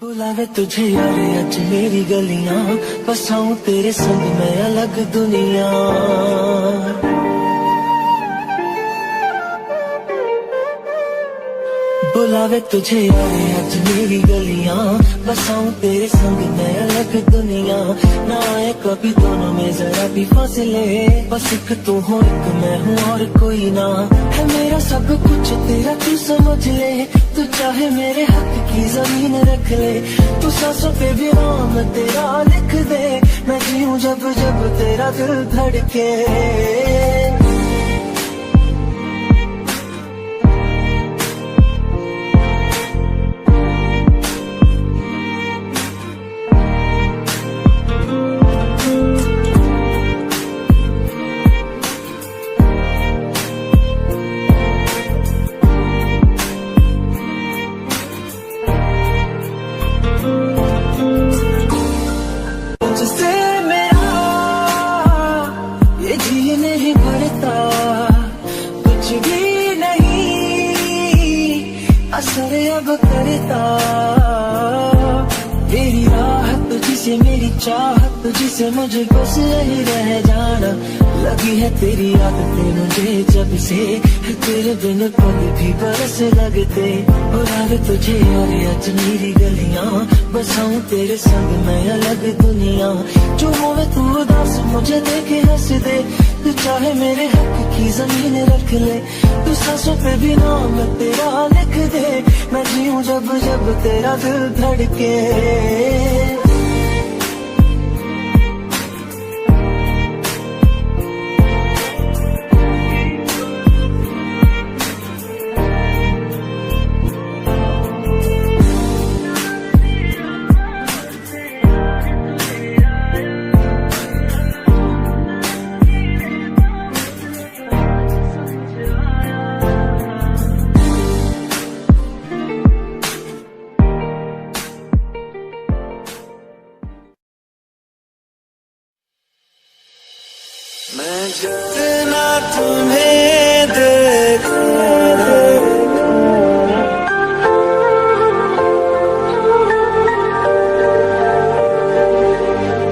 बुलावे तुझे यार आज मेरी गलियां, बसाऊं तेरे संग मैं अलग दुनिया। बुलावे तुझे यार आज मेरी गलियां, बसाऊं तेरे संग मैं अलग दुनिया। ना आए कभी दोनों में जरा भी फासले, बस एक तू हो एक मैं हूँ और कोई ना। है मेरा सब कुछ तेरा तू समझ ले, तू चाहे मेरे हक की जमीन रख ले। तू सांसों पे भी नाम तेरा लिख दे, मैं जीऊं जब जब तेरा दिल धड़के। असर अब करता तेरी राहत तुझसे मेरी चाहत तुझसे मुझे बस यही रह जाना। लगी है तेरी आदतें मुझे जब से, तेरे बिन पल भी बरस लगते। बुलावे तुझे और आज मेरी गलियां, बसाऊं तेरे संग मैं अलग दुनिया। जो होवे तू उदास मुझे देखे हंस दे, तू चाहे मेरे हक की जमीन रख ले। तू सांसों पे भी नाम तेरा लिख दे, मैं जीऊं जब जब तेरा दिल धड़के। मैं जितना तुम्हें देखूं,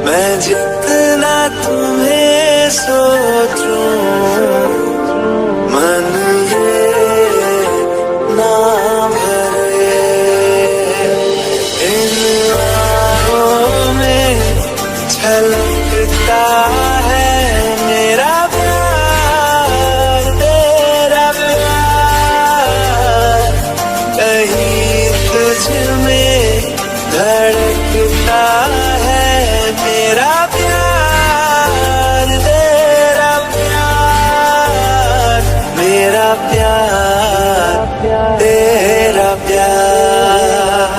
मैं जितना तुम्हें सोचूं, मन ये ना भरे। इन आँखों में छलकता है मेरा प्यार, तेरा प्यार। कहीं तुझ में धड़कता है मेरा प्यार, तेरा प्यार। मेरा प्यार, तेरा प्यार।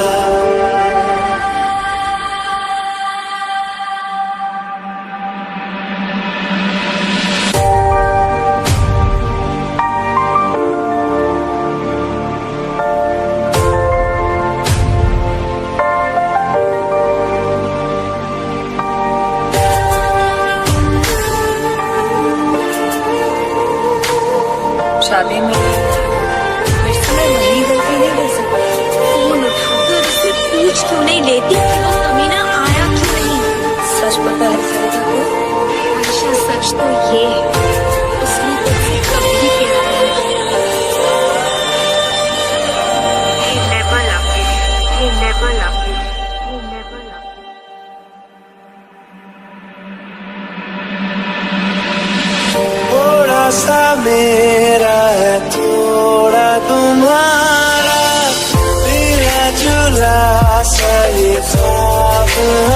थोड़ा सा मेरा है थोड़ा तुम्हारा, मिला जुला सा ये ख्वाब